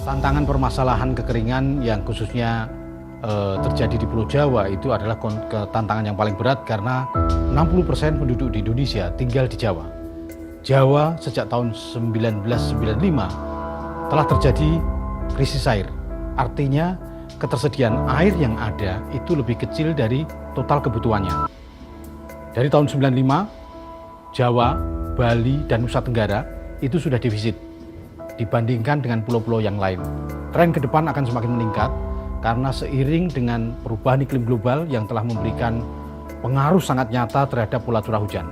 Tantangan permasalahan kekeringan yang khususnya terjadi di Pulau Jawa itu adalah tantangan yang paling berat karena 60% penduduk di Indonesia tinggal di Jawa. Jawa sejak tahun 1995 telah terjadi krisis air. Artinya ketersediaan air yang ada itu lebih kecil dari total kebutuhannya. Dari tahun 95, Jawa, Bali, dan Nusa Tenggara itu sudah defisit dibandingkan dengan pulau-pulau yang lain. Tren ke depan akan semakin meningkat karena seiring dengan perubahan iklim global yang telah memberikan pengaruh sangat nyata terhadap pola curah hujan.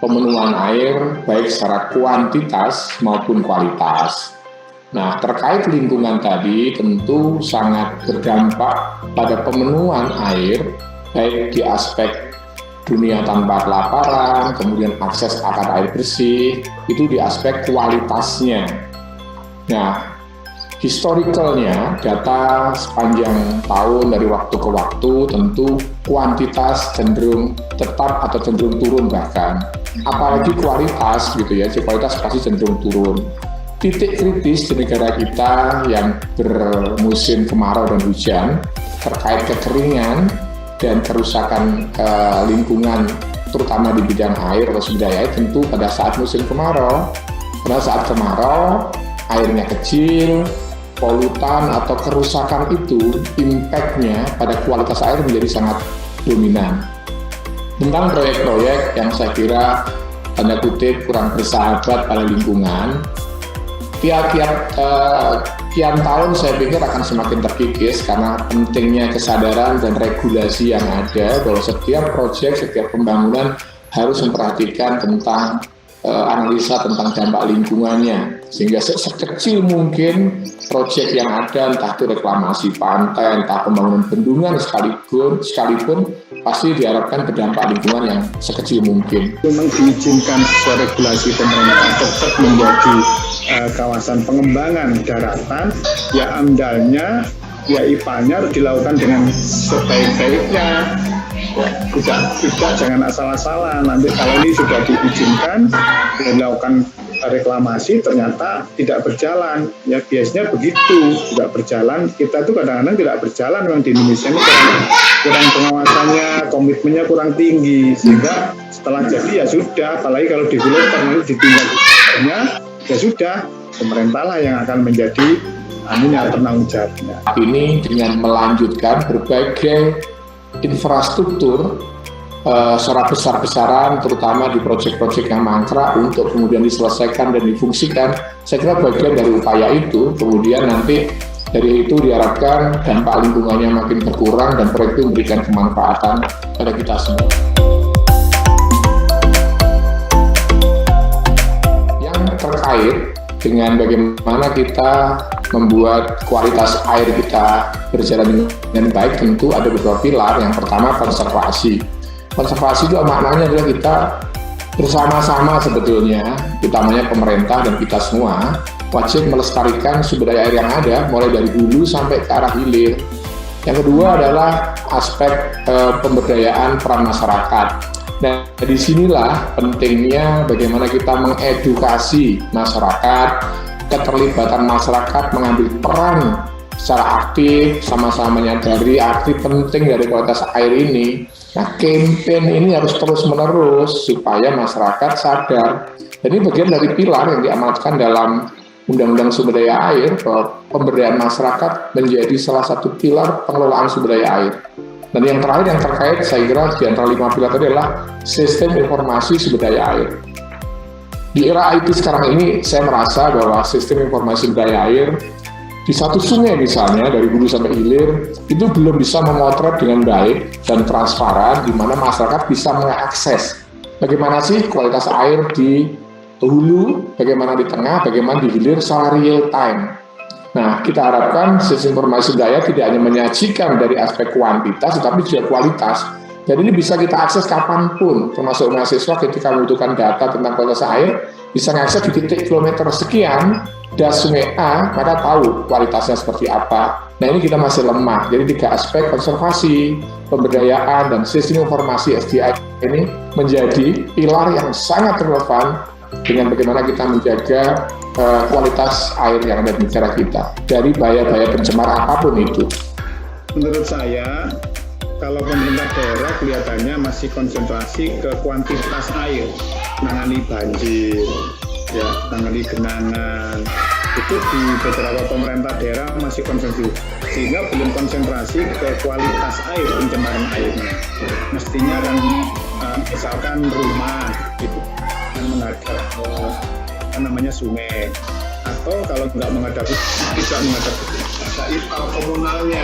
Pemenuhan air baik secara kuantitas maupun kualitas. Nah, terkait lingkungan tadi tentu sangat berdampak pada pemenuhan air baik di aspek dunia tanpa kelaparan, kemudian akses akan air bersih, itu di aspek kualitasnya. Nah, historicalnya, data sepanjang tahun dari waktu ke waktu tentu kuantitas cenderung tetap atau cenderung turun bahkan. Apalagi kualitas gitu ya, kualitas pasti cenderung turun. Titik kritis di negara kita yang bermusim kemarau dan hujan terkait kekeringan dan kerusakan lingkungan terutama di bidang air atau sumber daya air tentu pada saat musim kemarau. Pada saat kemarau airnya kecil, polutan atau kerusakan itu impact-nya pada kualitas air menjadi sangat dominan. Tentang proyek-proyek yang saya kira tanda kutip kurang bersahabat pada lingkungan, tiap kian tahun saya pikir akan semakin terkikis karena pentingnya kesadaran dan regulasi yang ada bahwa setiap proyek, setiap pembangunan harus memperhatikan tentang analisa tentang dampak lingkungannya, sehingga sekecil mungkin proyek yang ada, entah itu reklamasi pantai, entah pembangunan bendungan sekalipun pasti diharapkan berdampak lingkungan yang sekecil mungkin. Memang diizinkan sesuai regulasi pemerintah tetap menjadi kawasan pengembangan daratan, ya amdalnya, ya IPA-nya harus dilakukan dengan sebaik-baiknya. Tidak jangan asal-asalan. Nanti kalau ini sudah diizinkan dan dilakukan reklamasi ternyata tidak berjalan, ya biasanya begitu, tidak berjalan. Kita tuh kadang-kadang tidak berjalan, memang di Indonesia ini kurang pengawasannya, komitmennya kurang tinggi, sehingga setelah jadi ya sudah, apalagi kalau developer nanti ditinggal developernya, ya sudah, pemerintah lah yang akan menjadi penanggung jawabnya. Ini dengan melanjutkan berbagai infrastruktur secara besar-besaran, terutama di proyek-proyek yang mangkrak untuk kemudian diselesaikan dan difungsikan. Saya kira bagian dari upaya itu, kemudian nanti dari itu diharapkan dampak lingkungannya makin berkurang dan proyek itu memberikan kemanfaatan pada kita semua. Yang terkait dengan bagaimana kita membuat kualitas air kita berjalan dengan baik, tentu ada beberapa pilar. Yang pertama konservasi. Konservasi itu maknanya adalah kita bersama-sama sebetulnya, utamanya pemerintah dan kita semua, wajib melestarikan sumber daya air yang ada, mulai dari hulu sampai ke arah hilir. Yang kedua adalah aspek pemberdayaan peran masyarakat. Nah, disinilah pentingnya bagaimana kita mengedukasi masyarakat, keterlibatan masyarakat mengambil peran secara aktif, sama-sama menyadari arti penting dari kualitas air ini. Nah, campaign ini harus terus-menerus supaya masyarakat sadar. Dan ini bagian dari pilar yang diamanatkan dalam Undang-Undang Sumber Daya Air, bahwa pemberdayaan masyarakat menjadi salah satu pilar pengelolaan sumber daya air. Dan yang terakhir yang terkait, saya kira di antara 5 pilar tadi adalah sistem informasi sumber daya air. Di era IT sekarang ini, saya merasa bahwa sistem informasi sumber daya air di satu sungai misalnya, dari hulu sampai hilir, itu belum bisa memotret dengan baik dan transparan, di mana masyarakat bisa mengakses bagaimana sih kualitas air di hulu, bagaimana di tengah, bagaimana di hilir secara real time. Nah, kita harapkan sistem informasi daya tidak hanya menyajikan dari aspek kuantitas, tetapi juga kualitas. Dan ini bisa kita akses kapanpun, termasuk mahasiswa ketika membutuhkan data tentang kualitas air, bisa mengakses di titik kilometer sekian, das sungai A, maka tahu kualitasnya seperti apa. Nah, ini kita masih lemah. Jadi 3 aspek konservasi, pemberdayaan, dan sistem informasi SDA ini menjadi pilar yang sangat relevan dengan bagaimana kita menjaga kualitas air yang ada di negara kita dari bahaya-bahaya pencemar apapun itu. Menurut saya, kalau pemerintah daerah kelihatannya masih konsentrasi ke kuantitas air, menangani banjir, ya, menangani genangan. Itu di beberapa pemerintah daerah masih konsentrasi, sehingga belum konsentrasi ke kualitas air, pencemaran airnya. Mestinya kan misalkan rumah itu yang menghadap sungai, atau kalau tidak menghadap ipal komunalnya.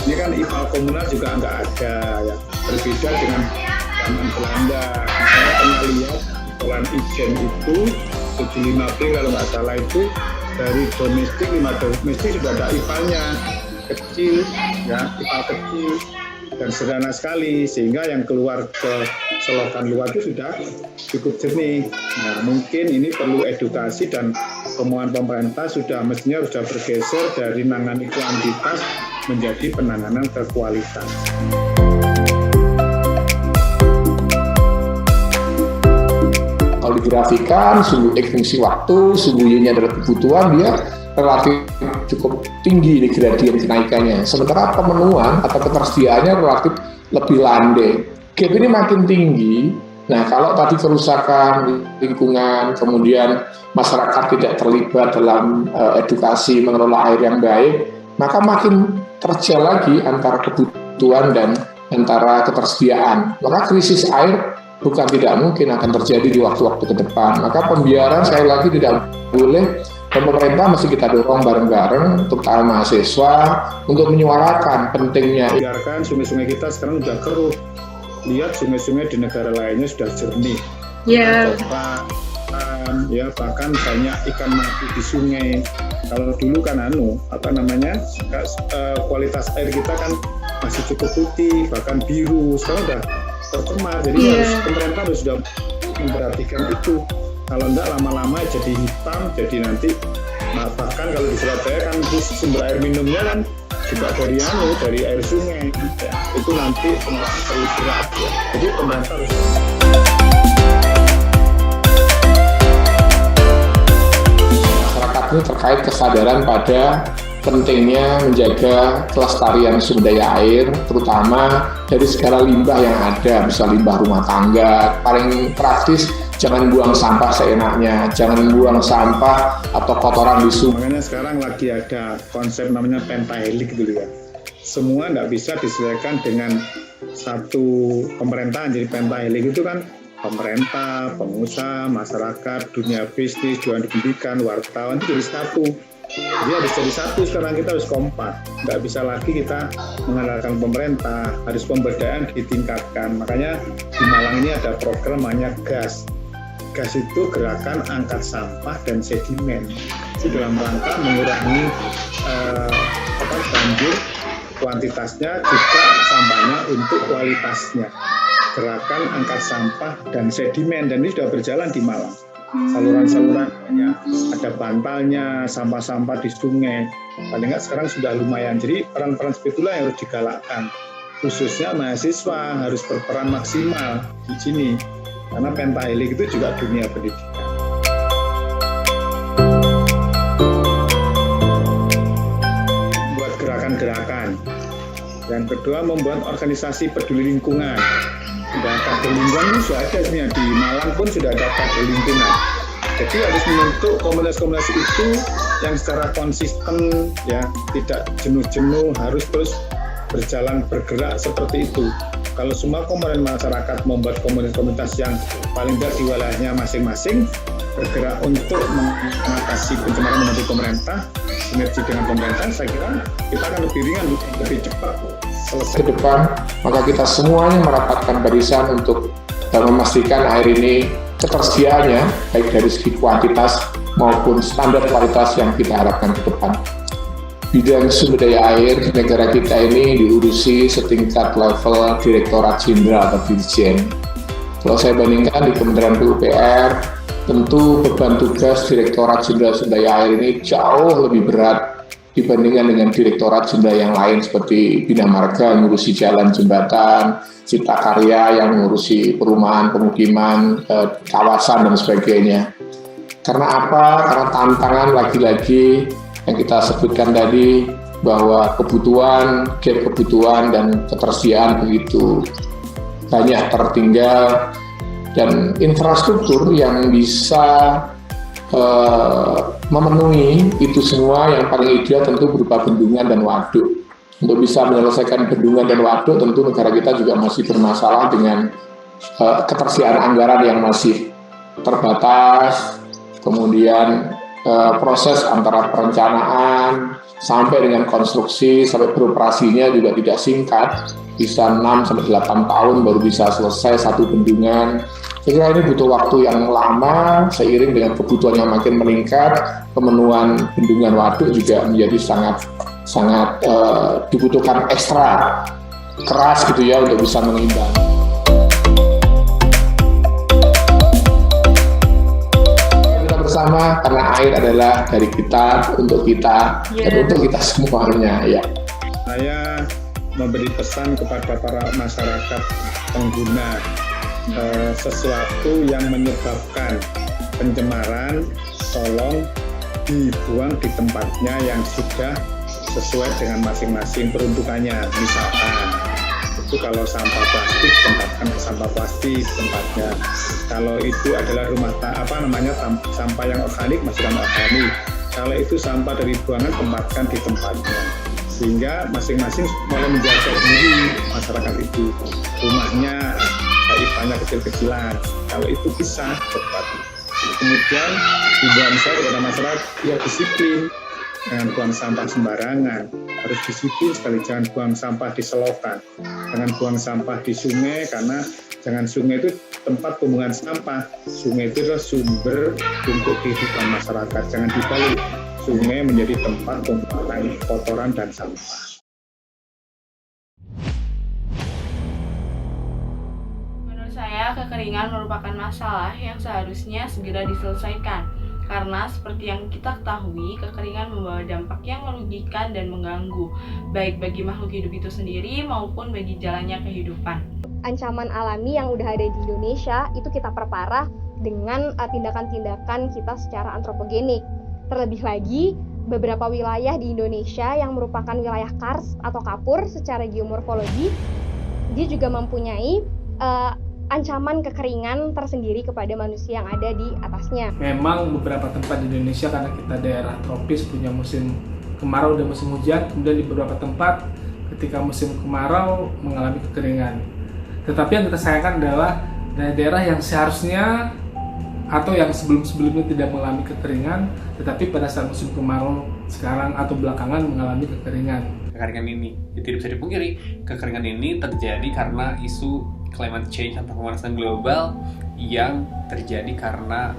Ini kan ipal komunal juga nggak ada, ya, berbeda dengan zaman Belanda. Saya pernah lihat Jalan Ijen itu 75B kalau nggak salah itu dari domestik 5 domestik sudah ada ipalnya kecil, ya, ipal kecil dan sederhana sekali, sehingga yang keluar ke selokan luar itu sudah cukup jernih. Nah, mungkin ini perlu edukasi dan kemauan pemerintah mestinya sudah bergeser dari menangani kuantitas menjadi penanganan ke kualitas. Kalau digrafikan, sumbu X fungsi waktu, sumbu Y-nya adalah kebutuhan, dia relatif cukup tinggi di gradien kenaikannya. Sementara pemenuhan atau ketersediaannya relatif lebih landai. Gap ini makin tinggi. Nah, kalau tadi kerusakan lingkungan, kemudian masyarakat tidak terlibat dalam edukasi mengelola air yang baik, maka makin terjal lagi antara kebutuhan dan antara ketersediaan. Maka krisis air bukan tidak mungkin akan terjadi di waktu-waktu ke depan. Maka pembiaran sekali lagi tidak boleh, dan pemerintah mesti kita dorong bareng-bareng, terutama mahasiswa, untuk menyuarakan pentingnya. Biarkan sungai-sungai kita sekarang sudah keruh. Lihat sungai-sungai di negara lainnya sudah jernih. Ya. Ya, bahkan banyak ikan mati di sungai. Kalau dulu kan kualitas air kita kan masih cukup putih, bahkan biru. Sekarang udah tercemar. Jadi pemerintah harus sudah memperhatikan itu. Kalau enggak lama-lama jadi hitam, jadi nanti bahkan kalau di Surabaya kan sumber air minumnya kan juga dari air sungai, ya. Itu nanti pengolahan terlalu berat, ya. Jadi pemerintah harus masyarakat ini terkait kesadaran pada pentingnya menjaga kelestarian sumber daya air, terutama dari segala limbah yang ada, bisa limbah rumah tangga. Paling praktis, jangan buang sampah seenaknya, jangan buang sampah atau kotoran di sungai. Makanya sekarang lagi ada konsep namanya pentahelik dulu, ya. Semua nggak bisa diselesaikan dengan satu pemerintahan. Jadi pentahelik itu kan pemerintah, pengusaha, masyarakat, dunia bisnis, jualan pendidikan, wartawan itu jadi satu. Jadi harus jadi satu, sekarang kita harus kompak. Nggak bisa lagi kita mengandalkan pemerintah, harus pemberdayaan ditingkatkan. Makanya di Malang ini ada program namanya GAS. GAS itu gerakan angkat sampah dan sedimen. Itu dalam rangka mengurangi banjir, kuantitasnya juga sampahnya untuk kualitasnya. Gerakan angkat sampah dan sedimen, dan ini sudah berjalan di Malang. Saluran-salurannya, ada bantalnya, sampah-sampah di sungai. Paling nggak sekarang sudah lumayan. Jadi peran-peran seperti itulah yang harus digalakkan. Khususnya mahasiswa harus berperan maksimal di sini. Karena pentahelik itu juga dunia pendidikan. gerakan. Yang kedua, membuat organisasi peduli lingkungan. Dan kader lingkungan itu sudah ada sebenarnya, di Malang pun sudah ada kader lingkungan. Jadi harus membentuk komunitas-komunitas itu yang secara konsisten, ya, tidak jenuh-jenuh, harus terus bergerak seperti itu. Kalau semua komponen masyarakat membuat komunitas-komunitas yang paling tidak di wilayahnya masing-masing, bergerak untuk mengatasi pencemaran membantu pemerintah, sinergi dengan pemerintah, saya kira kita akan lebih ringan, lebih cepat selesai. Ke depan, maka kita semuanya merapatkan barisan untuk memastikan air ini ketersediaannya, baik dari segi kuantitas maupun standar kualitas yang kita harapkan ke depan. Bidang sumber daya air di negara kita ini diurusi setingkat level Direktorat Jenderal atau Dirjen. Kalau saya bandingkan di Kementerian PUPR, tentu beban tugas Direktorat Jenderal Sumber Daya Air ini jauh lebih berat dibandingkan dengan Direktorat Jenderal yang lain seperti Bina Marga yang ngurusi jalan jembatan, Cipta Karya yang ngurusi perumahan, pemukiman, kawasan dan sebagainya. Karena apa? Karena tantangan lagi-lagi yang kita sebutkan tadi, bahwa kebutuhan, gap kebutuhan dan ketersediaan begitu banyak tertinggal, dan infrastruktur yang bisa memenuhi itu semua yang paling ideal tentu berupa bendungan dan waduk. Untuk bisa menyelesaikan bendungan dan waduk, tentu negara kita juga masih bermasalah dengan ketersediaan anggaran yang masih terbatas, kemudian proses antara perencanaan sampai dengan konstruksi sampai beroperasinya juga tidak singkat, bisa 6-8 tahun baru bisa selesai satu bendungan. Saya kira ini butuh waktu yang lama, seiring dengan kebutuhan yang makin meningkat, pemenuhan bendungan waduk juga menjadi sangat dibutuhkan ekstra keras gitu ya untuk bisa mengimbangi. Bersama, karena air adalah dari kita, untuk kita, dan untuk kita semuanya. Ya. Saya memberi pesan kepada para masyarakat pengguna, sesuatu yang menyebabkan pencemaran, tolong dibuang di tempatnya yang sudah sesuai dengan masing-masing peruntukannya. Misalkan, itu kalau sampah plastik, tempatkan ke sampah plastik tempatnya. Kalau itu adalah sampah yang organik, masukkan organik. Kalau itu sampah dari buangan, tempatkan di tempatnya. Sehingga masing-masing mulai menjaga diri masyarakat itu. Rumahnya, pipa-nya kecil-kecilan. Kalau itu bisa cepat. Kemudian himbauan saya kepada masyarakat, ya disiplin. Jangan buang sampah sembarangan, harus disiplin sekali, jangan buang sampah di selokan, jangan buang sampah di sungai, karena sungai itu tempat pembuangan sampah. Sungai itu adalah sumber untuk kehidupan masyarakat, jangan dibalik, sungai menjadi tempat pembuangan kotoran dan sampah. Menurut saya, kekeringan merupakan masalah yang seharusnya segera diselesaikan. Karena seperti yang kita ketahui, kekeringan membawa dampak yang merugikan dan mengganggu, baik bagi makhluk hidup itu sendiri maupun bagi jalannya kehidupan. Ancaman alami yang udah ada di Indonesia itu kita perparah dengan tindakan-tindakan kita secara antropogenik. Terlebih lagi, beberapa wilayah di Indonesia yang merupakan wilayah kars atau kapur secara geomorfologi, dia juga mempunyai ancaman kekeringan tersendiri kepada manusia yang ada di atasnya. Memang beberapa tempat di Indonesia, karena kita daerah tropis, punya musim kemarau dan musim hujan, kemudian di beberapa tempat ketika musim kemarau mengalami kekeringan. Tetapi yang kita sayangkan adalah daerah yang seharusnya atau yang sebelum-sebelumnya tidak mengalami kekeringan, tetapi pada saat musim kemarau sekarang atau belakangan mengalami kekeringan. Kekeringan ini tidak bisa dipungkiri, kekeringan ini terjadi karena isu climate change atau pemanasan global yang terjadi karena